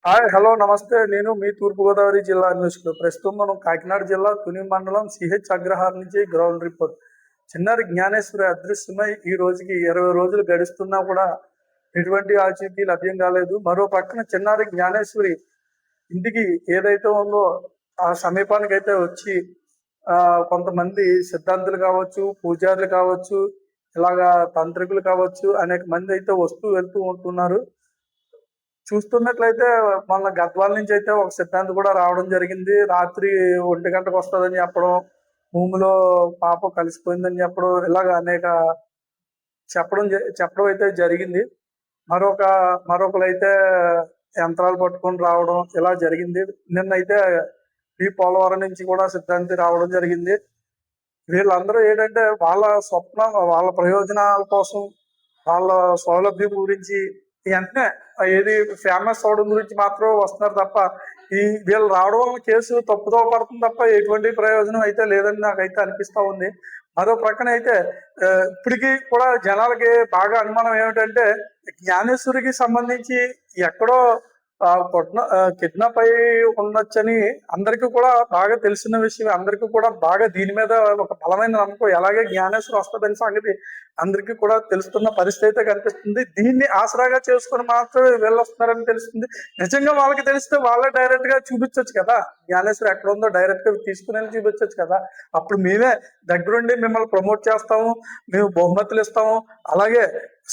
Hi hello నమస్తే. నేను మీ తూర్పుగోదావరి జిల్లా అన్వేషకుడు. ప్రస్తుతం మనం కాకినాడ జిల్లా తుని మండలం సిహెచ్ అగ్రహారం నుంచి గ్రౌండ్ రిపోర్ట్. చిన్నారి జ్ఞానేశ్వరి అదృశ్యమై ఈ రోజుకి 20 రోజులు గడుస్తున్నా కూడా ఎటువంటి ఆచూకీ లభ్యం కాలేదు. మరో పక్కన చిన్నారి జ్ఞానేశ్వరి ఇంటికి ఏదైతే ఉందో ఆ సమీపానికి అయితే వచ్చి కొంతమంది సిద్ధాంతులు కావచ్చు, పూజారులు కావచ్చు, ఇలాగా తాంత్రికులు కావచ్చు, అనేక మంది అయితే వస్తూ వెళ్తూ ఉంటున్నారు. చూస్తున్నట్లయితే మొన్న గద్వాల నుంచి అయితే ఒక సిద్ధాంతి కూడా రావడం జరిగింది. రాత్రి 1 గంటకు వస్తుందని చెప్పడం, భూమిలో పాప కలిసిపోయిందని చెప్పడం, ఇలాగ అనేక చెప్పడం అయితే జరిగింది. మరొకరైతే యంత్రాలు పట్టుకొని రావడం ఇలా జరిగింది. నిన్నైతే ఈ పోలవరం నుంచి కూడా సిద్ధాంతి రావడం జరిగింది. వీళ్ళందరూ ఏంటంటే వాళ్ళ స్వప్నం, వాళ్ళ ప్రయోజనాల కోసం, వాళ్ళ సౌలభ్యం గురించి వెంటనే ఏది ఫేమస్ అవడం గురించి మాత్రం వస్తున్నారు తప్ప వీళ్ళు రావడం వల్ల కేసు తప్పుదో పడుతుంది తప్ప ఎటువంటి ప్రయోజనం అయితే లేదని నాకైతే అనిపిస్తా ఉంది. మరో ప్రక్కన అయితే ఇప్పటికీ కూడా జనాలకి బాగా అనుమానం ఏమిటంటే జ్ఞానేశ్వరికి సంబంధించి ఎక్కడో కిడ్నాప్ అయి ఉండొచ్చని అందరికీ కూడా బాగా తెలిసిన విషయం. అందరికీ కూడా బాగా దీని మీద ఒక బలమైన నమ్మకం, ఎలాగే జ్ఞానేశ్వరం వస్తుందని సంగతి అందరికీ కూడా తెలుస్తున్న పరిస్థితి అయితే కనిపిస్తుంది. దీన్ని ఆసరాగా చేసుకుని మాత్రమే వెళ్ళొస్తున్నారని తెలుస్తుంది. నిజంగా వాళ్ళకి తెలిస్తే వాళ్ళే డైరెక్ట్ గా చూపించవచ్చు కదా, జ్ఞానేశ్వరం ఎక్కడ ఉందో డైరెక్ట్ గా తీసుకుని చూపించవచ్చు కదా. అప్పుడు మేమే దగ్గరుండి మిమ్మల్ని ప్రమోట్ చేస్తాము, మేము బహుమతులు ఇస్తాము, అలాగే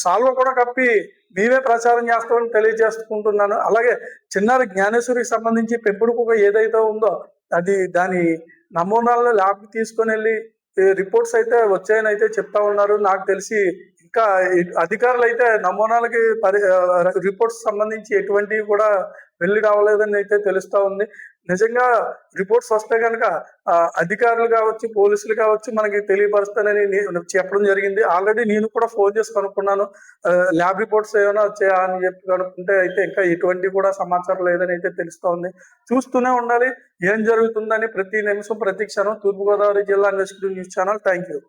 సాల్వ కూడా కప్పి మేమే ప్రచారం చేస్తామని తెలియజేసుకుంటున్నాను. అలాగే చిన్నారి జ్ఞానేశ్వరికి సంబంధించి పెంపుడు కుక్క ఏదైతే ఉందో దాని నమూనాలను ల్యాబ్కి తీసుకొని వెళ్ళి రిపోర్ట్స్ అయితే వచ్చాయని అయితే చెప్తా ఉన్నారు. నాకు తెలిసి ఇంకా అధికారులు అయితే నమూనాలకి రిపోర్ట్స్ సంబంధించి ఎటువంటివి కూడా వెళ్ళి రావలేదని అయితే తెలుస్తా ఉంది. నిజంగా రిపోర్ట్స్ వస్తే కనుక అధికారులు కావచ్చు, పోలీసులు కావచ్చు మనకి తెలియపరుస్తానని చెప్పడం జరిగింది. ఆల్రెడీ నేను కూడా ఫోన్ చేసి కనుక్కున్నాను, ల్యాబ్ రిపోర్ట్స్ ఏమైనా వచ్చాయా అని చెప్పి కనుక్కుంటే అయితే ఇంకా ఎటువంటి కూడా సమాచారం లేదని అయితే తెలుస్తా ఉంది. చూస్తూనే ఉండాలి ఏం జరుగుతుందని ప్రతి నిమిషం ప్రతి క్షణం. తూర్పుగోదావరి జిల్లా అన్వేషకుడు న్యూస్ ఛానల్. Thank you.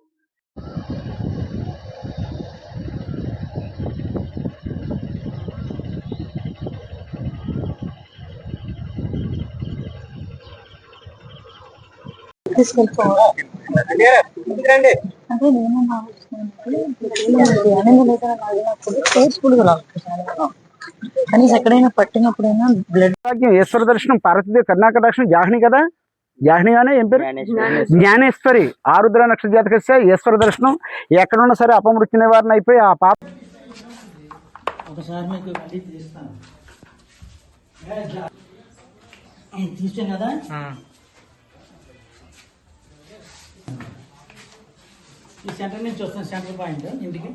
అదే నేను కనీసం ఎక్కడైనా పట్టినప్పుడైనా బ్లడ్ ఈశ్వర దర్శనం పార్వతీదేవి కర్ణాటక దర్శనం జాహ్ని కదా, జాహ్నిగానే ఏం పేరు జ్ఞానేశ్వరి. ఆరుద్ర నక్షత్ర జాతకస్తే ఈశ్వర దర్శనం ఎక్కడున్నా సరే అపమృత్యు నివారణ అయిపోయి ఆ పాప ఒకసారి మీకు తీసాం కదా. ఈ సెంటర్ నుంచి వస్తుంది, సెంటర్ పాయింట్ ఇంటికి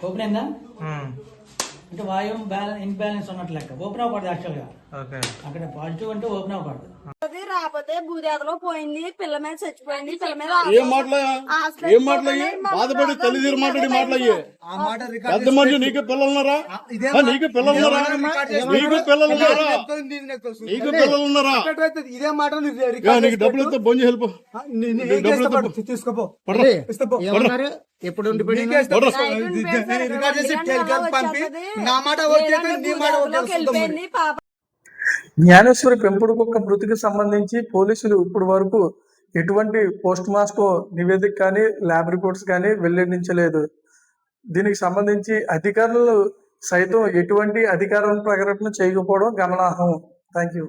ఓపెన్ అయిందా అంటే వాయువు ఇన్బ్యాలెన్స్ ఉన్నట్టు లెక్క. ఓపెన్ అవ్వకూడదు యాక్చువల్గా. అక్కడ పాజిటివ్ అంటే ఓపెన్ అవ్వకూడదు. రాకపోతే భూదేవతలో పోయింది, పిల్ల మీద చచ్చిపోయింది, పిల్ల మీద బాధపడి తల్లిదండ్రులు మాట్లాడి మాట్లాడే పెద్ద మనిషి. నీకు పిల్లలున్నారా? నీకు పిల్లలున్నారా? నీకు పిల్లలున్నారా? నీకు పిల్లలున్నారా? ఇదే మాట నీకు డబ్బులు ఇస్తే బొంజి హెల్ప్ తీసుకోపో. ఎప్పుడు జ్ఞానేశ్వరి పెంపుడు కుక్క మృతికి సంబంధించి పోలీసులు ఇప్పటి వరకు ఎటువంటి పోస్ట్ మార్టం నివేదిక కానీ ల్యాబ్ రిపోర్ట్స్ కానీ వెల్లడించలేదు. దీనికి సంబంధించి అధికారులు సైతం ఎటువంటి అధికారం ప్రకటన చేయకపోవడం గమనార్హం. Thank you.